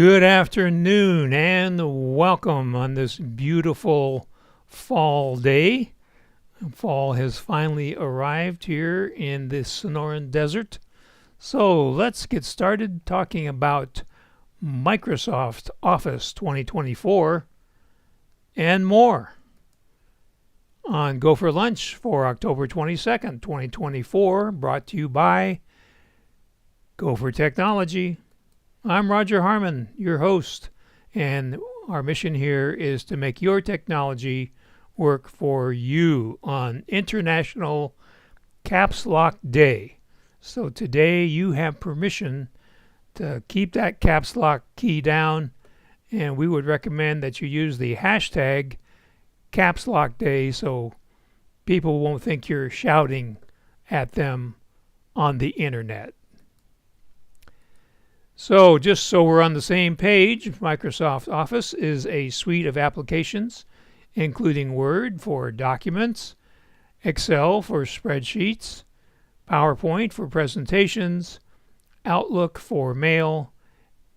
Good afternoon and welcome on this beautiful fall day. Fall has finally arrived here in the Sonoran Desert. So let's get started talking about Microsoft Office 2024 and more on Go for Lunch for October 22nd, 2024, brought to you by GoFor Technology. I'm Roger Harmon, your host, and our mission here is to make your technology work for you on International Caps Lock Day. So today you have permission to keep that caps lock key down, and we would recommend that you use the hashtag Caps Lock Day so people won't think you're shouting at them on the internet. So just so we're on the same page, Microsoft Office is a suite of applications including Word for documents, Excel for spreadsheets, PowerPoint for presentations, Outlook for mail,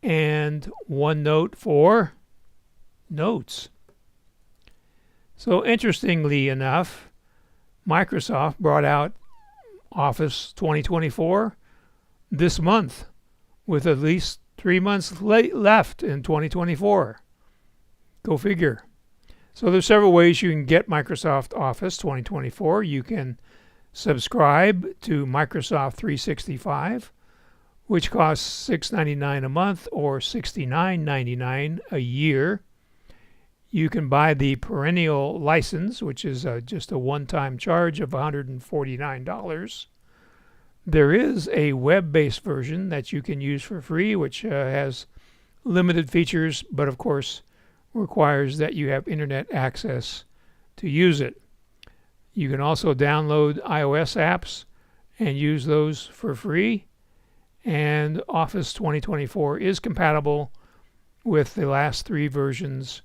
and OneNote for notes. So interestingly enough, Microsoft brought out Office 2024 this month, with at least 3 months left in 2024. Go figure. So there's several ways you can get Microsoft Office 2024. You can subscribe to Microsoft 365, which costs $6.99 a month or $69.99 a year. You can buy the perennial license, which is just a one-time charge of $149. There is a web-based version that you can use for free, which has limited features, but of course requires that you have internet access to use it. You can also download iOS apps and use those for free. And Office 2024 is compatible with the last 3 versions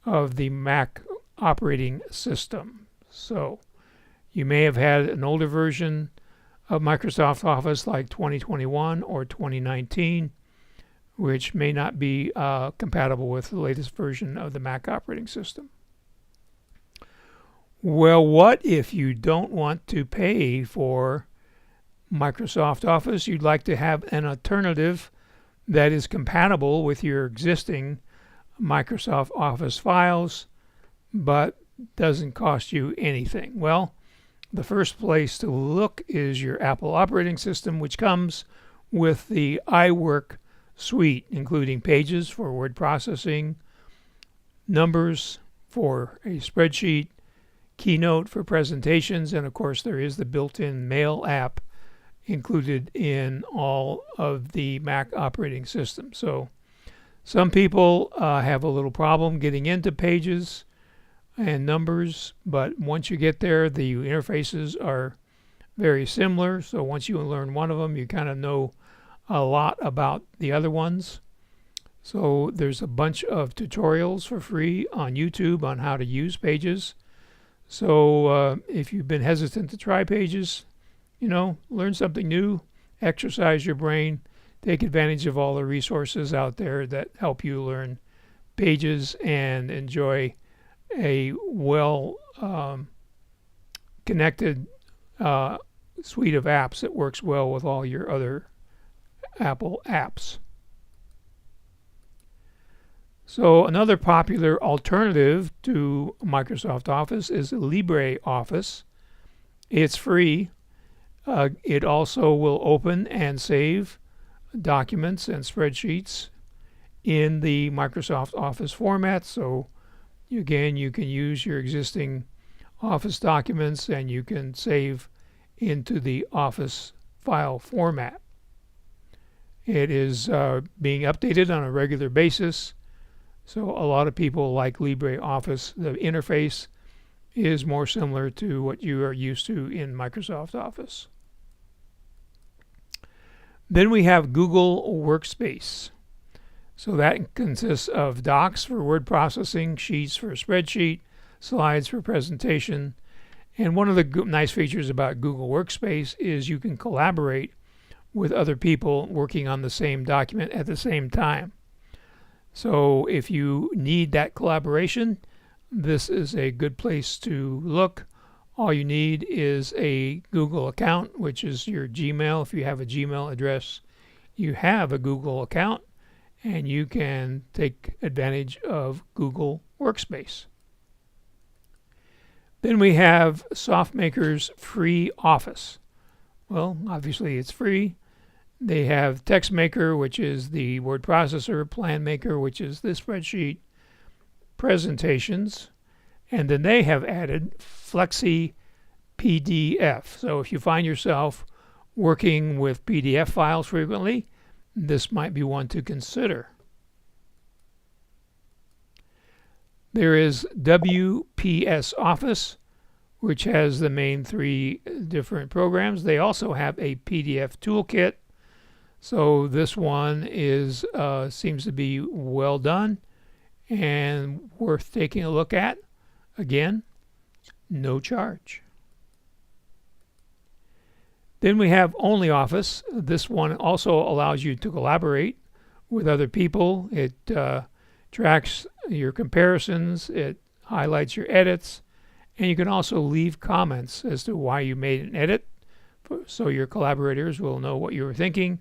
of the Mac operating system. So you may have had an older version of Microsoft Office like 2021 or 2019, which may not be compatible with the latest version of the Mac operating system. Well, what if you don't want to pay for Microsoft Office? You'd like to have an alternative that is compatible with your existing Microsoft Office files, but doesn't cost you anything. Well, the first place to look is your Apple operating system, which comes with the iWork suite, including Pages for word processing, Numbers for a spreadsheet, Keynote for presentations, and of course there is the built-in Mail app included in all of the Mac operating systems. So some people have a little problem getting into Pages and Numbers, but once you get there, the interfaces are very similar. So once you learn one of them, you kind of know a lot about the other ones. So there's a bunch of tutorials for free on YouTube on how to use Pages. So if you've been hesitant to try Pages, learn something new, exercise your brain, take advantage of all the resources out there that help you learn Pages and enjoy a well connected suite of apps that works well with all your other Apple apps. So another popular alternative to Microsoft Office is LibreOffice. It's free. It also will open and save documents and spreadsheets in the Microsoft Office format. So again, you can use your existing Office documents and you can save into the Office file format. It is being updated on a regular basis, so a lot of people like LibreOffice. The interface is more similar to what you are used to in Microsoft Office. Then we have Google Workspace. So that consists of docs for word processing, sheets for spreadsheet, slides for presentation. And one of the nice features about Google Workspace is you can collaborate with other people working on the same document at the same time. So if you need that collaboration, this is a good place to look. All you need is a Google account, which is your Gmail. If you have a Gmail address, you have a Google account, and you can take advantage of Google Workspace. Then we have SoftMaker's free Office. Well, obviously it's free. They have TextMaker, which is the word processor, PlanMaker, which is the spreadsheet, presentations, and then they have added Flexi PDF. So if you find yourself working with PDF files frequently, this might be one to consider. There is WPS Office, which has the main three different programs. They also have a PDF toolkit. So this one is seems to be well done and worth taking a look at. Again, no charge. Then we have OnlyOffice. This one also allows you to collaborate with other people. It tracks your comparisons, it highlights your edits, and you can also leave comments as to why you made an edit so your collaborators will know what you were thinking.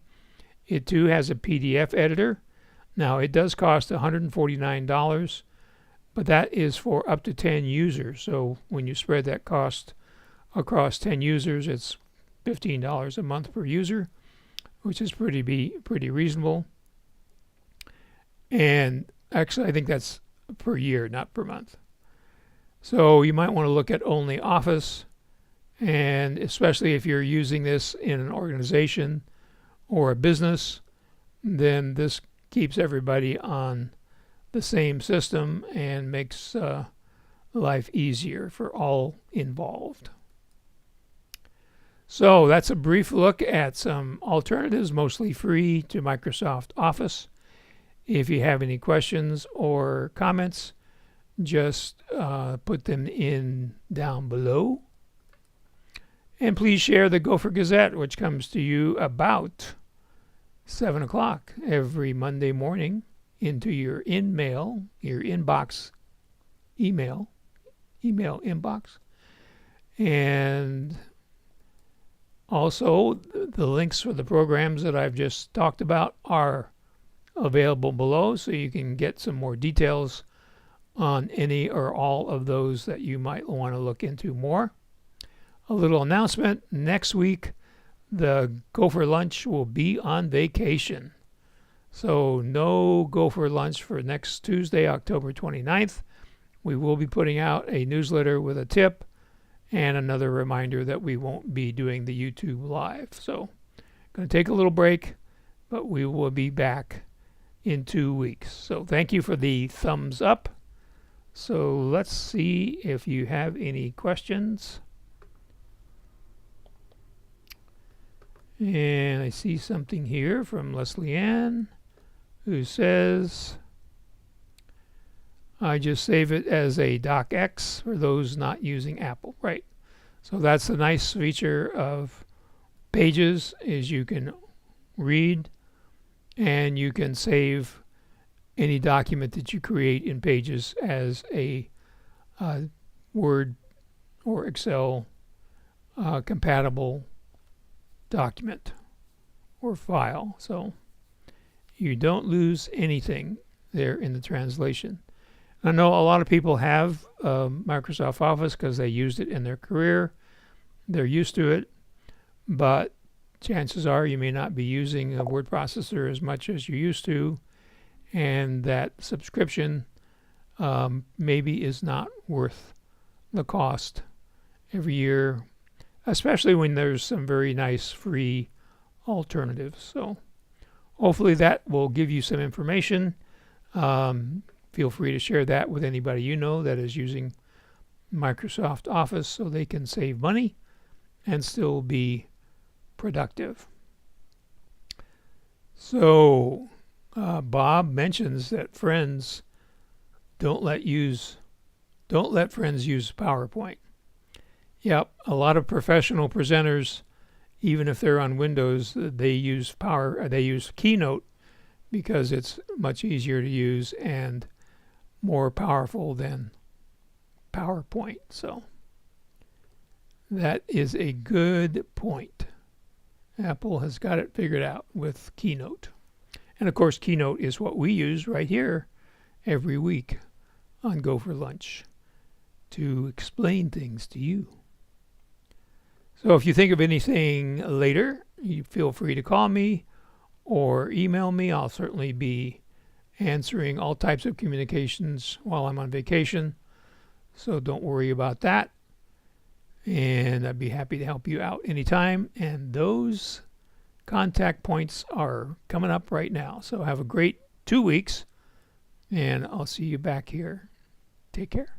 It too has a PDF editor. Now it does cost $149, but that is for up to 10 users. So when you spread that cost across 10 users, it's $15 a month per user, which is pretty reasonable. And actually, I think that's per year, not per month. So you might want to look at OnlyOffice, and especially if you're using this in an organization or a business, then this keeps everybody on the same system and makes life easier for all involved. So that's a brief look at some alternatives, mostly free, to Microsoft Office. If you have any questions or comments, just put them in down below. And please share the GoFor Gazette, which comes to you about 7 o'clock every Monday morning into your inbox, email inbox. And also, the links for the programs that I've just talked about are available below, so you can get some more details on any or all of those that you might want to look into more. A little announcement: next week, the GoFor Lunch will be on vacation. So no GoFor Lunch for next Tuesday, October 29th. We will be putting out a newsletter with a tip and another reminder that we won't be doing the YouTube live. So going to take a little break, but we will be back in 2 weeks. So thank you for the thumbs up. So let's see if you have any questions. And I see something here from Leslie Ann, who says, I just save it as a docx for those not using Apple. Right. So that's the nice feature of Pages, is you can read and you can save any document that you create in Pages as a Word or Excel compatible document or file. So you don't lose anything there in the translation. I know a lot of people have Microsoft Office because they used it in their career. They're used to it, but chances are you may not be using a word processor as much as you used to, and that subscription maybe is not worth the cost every year, especially when there's some very nice free alternatives. So hopefully that will give you some information. Feel free to share that with anybody you know that is using Microsoft Office so they can save money and still be productive. So Bob mentions that friends don't let friends use PowerPoint. Yep, a lot of professional presenters, even if they're on Windows, they use Keynote because it's much easier to use and more powerful than PowerPoint. So that is a good point. Apple has got it figured out with Keynote. And of course, Keynote is what we use right here every week on Go for Lunch to explain things to you. So if you think of anything later, you feel free to call me or email me. I'll certainly be answering all types of communications while I'm on vacation. So don't worry about that. And I'd be happy to help you out anytime. And those contact points are coming up right now. So have a great 2 weeks, and I'll see you back here. Take care.